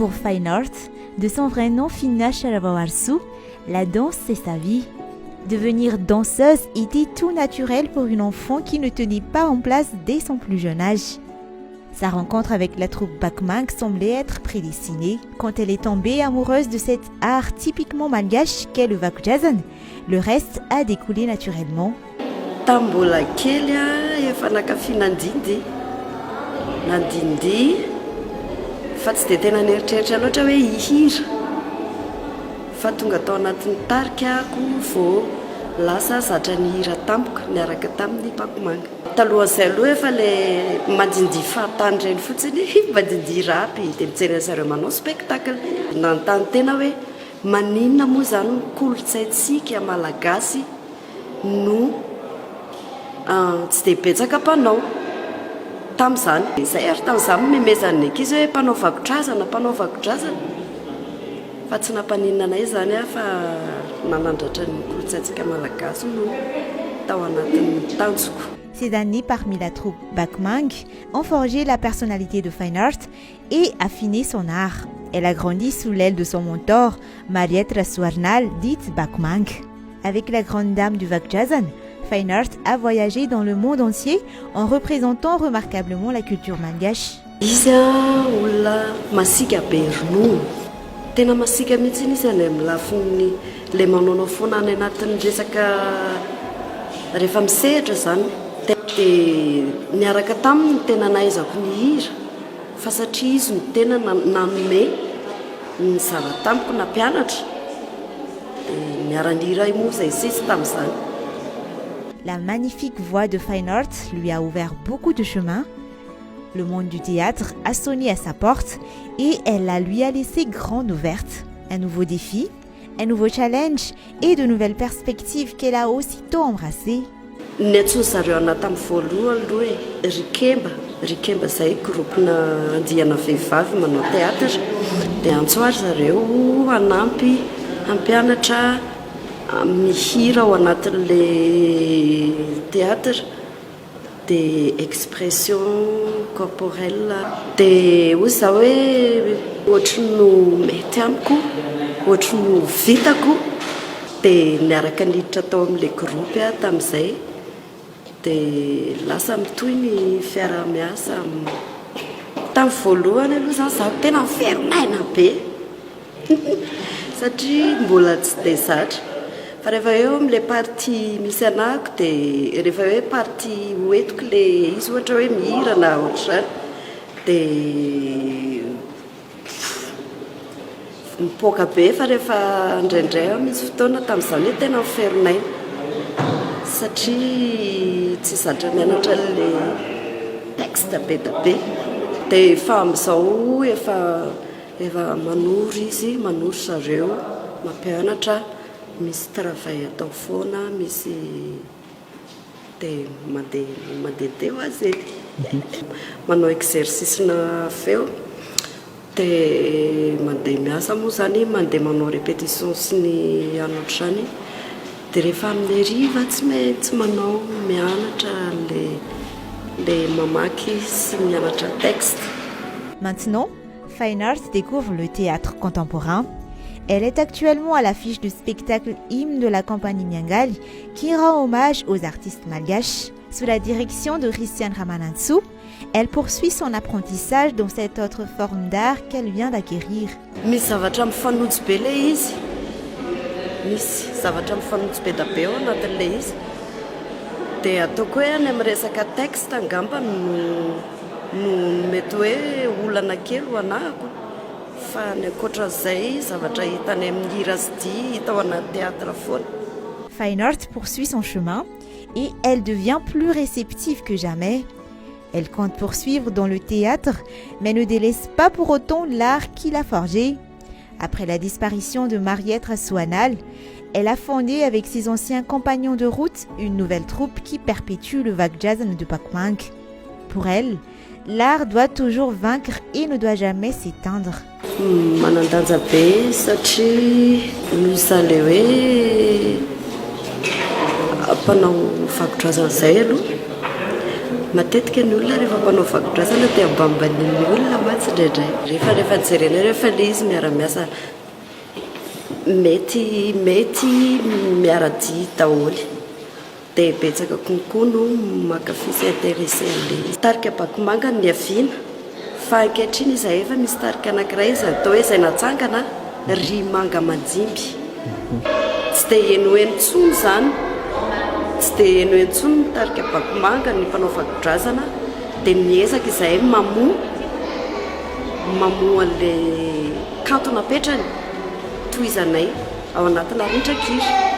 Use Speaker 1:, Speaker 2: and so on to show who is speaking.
Speaker 1: Pour Fine Art, de son vrai nom Fina Sharavawarsu, la danse c'est sa vie. Devenir danseuse était tout naturel pour une enfant qui ne tenait pas en place dès son plus jeune âge. Sa rencontre avec la troupe Bakmang semblait être prédestinée quand elle est tombée amoureuse de cet art typiquement malgache qu'est le vakujazan. Le reste a découlé naturellement.
Speaker 2: Tambola kely efa nakafy nandindy fa tsy dia tena nieritreritra loatra hoe hihira fa tonga tao anatin'ny tarika ako vao lasa zatra nihira tampoka niaraka tamin'ny Bakmang. Talohan'izay aloha efa ilay mandindy fahatany ireny fotsiny mandindy rapy dia mijery zareo manao spectacle. Nanontany tena hoe maninona moa izany ny kolontsaintsika malagasy no tsy dia betsaka mpanao tamin'izany. Izay ary tamin'izany memezan'ny ankizy hoe mpanao vakotrazana fa tsy nampaninona anay izany fa nanandratra ny kolontsaintsika malagasy no tao anatin'ny tanjoko.
Speaker 1: Ces années parmi la troupe Bakmang ont forgé la personnalité de Fine Art et affiné son art. Elle a grandi sous l'aile de son mentor, Mariette Raswarnal, dite Bakmang. Avec la grande dame du Vakujazan, Fine Art a voyagé dans le monde entier en représentant remarquablement la culture malgache.
Speaker 2: Izy olona masika be ronono. Tena masika mihitsy izy any amin'ny lafiny le manonao foana any anatin'ny resaka rehefa misehatra zany. Dia niaraka taminy tena nahaizako nihira fa satria izy no tena nanome ny zava-tamiko nampianatra dia miara-nihira moa izay sisy tamin'izany.
Speaker 1: La magnifique voix de Fine Art lui a ouvert beaucoup de chemins. Le monde du théâtre a sonné à sa porte et elle lui a laissé grande ouverte. Un nouveau défi, un nouveau challenge et de nouvelles perspectives qu'elle a aussitôt embrassées.
Speaker 2: Ny antsoiny zareo anaty amin'ny voalohany aloha hoe rikemba izay groupena andiana vehivavy manao teatra dia antsoary zareo hanampy hampianatra mihira ao anatin'ilay teatra dia expression corporelle dia hoy izao hoe ohatry no mety amiko ohatry no vitako dia niaraka niditra tao amin'ilay groupe tamin'izay dia lasa mitohy ny fiara-miasa tamin'ny voalohany aloha izany zaho tena miveronaina be satria mbola tsy dia zatra fa rehefa eo amin'ilay parti misy anahako dia rehefa hoe parti hoentiko ilay izy ohatra hoe mihira na ohatr'izany dia mipoaka be fa rehefa indraindray misy fotoana tamin'izany hoe tena miveronaina satria tsy zatra mianatra ilay texte be da be dia fa amin'izao efa manory izy manory zareo mampianatra misy travail atao foana misy dia mandeha teo azy manao exercice na feo dia mandeha miasa moa izany mandeha manao répétition sy ny anatra izany dia rehefa amin'ny hariva tsy maintsy manao mianatra le mamaky sy mianatra texte.
Speaker 1: Maintenant, Fine Art découvre le théâtre contemporain. Elle est actuellement à l'affiche du spectacle Hymne de la compagnie Miangali qui rend hommage aux artistes malgaches. Sous la direction de Christian Ramanantsu, elle poursuit son apprentissage dans cette autre forme d'art qu'elle vient d'acquérir.
Speaker 2: Misy zavatra mifanojo be ilay izy. Misy zavatra mifanojo be da be ao anatin'ilay izy. Dia ataoko hoe any amin'ny resaka texte angamba no mety hoe olana kely ho anahako. Fa ny ankoatran'izay zavatra hita any amin'ny hira sy dia hita ao anaty théâtre foana.
Speaker 1: Fine Art poursuit son chemin et elle devient plus réceptive que jamais. Elle compte poursuivre dans le théâtre, mais ne délaisse pas pour autant l'art qu'il a forgé. Après la disparition de Mariette Raswarnal, elle a fondé avec ses anciens compagnons de route une nouvelle troupe qui perpétue le Vakujazan de Bakmang. Pour elle, l'art doit toujours vaincre et ne doit jamais s'éteindre.
Speaker 2: Manandanja be satria misy ilay hoe mpanao vakotrazana izay aloha matetika ny olona rehefa mpanao vakodrazana dia ambanimbani'ny olona mantsy indraindray rehefa jerena rehefa le izy miara-miasa mety miara-dia daholy dia betsaka konkoa no mankafy sy intéressé an'le tarika bakomanga ny aviana fa ankehitriny izahay efa misy tarika anankiray izy atao hoe izay natsangana ry manga manjimby tsy dia henoheno intsony zany tsy dia henoheno intsony ny tarika bakomanga ny mpanao vakodrazana dia miezaka izahay mamoa an'le kanto napetrany toy izanay ao anatina rindrakiry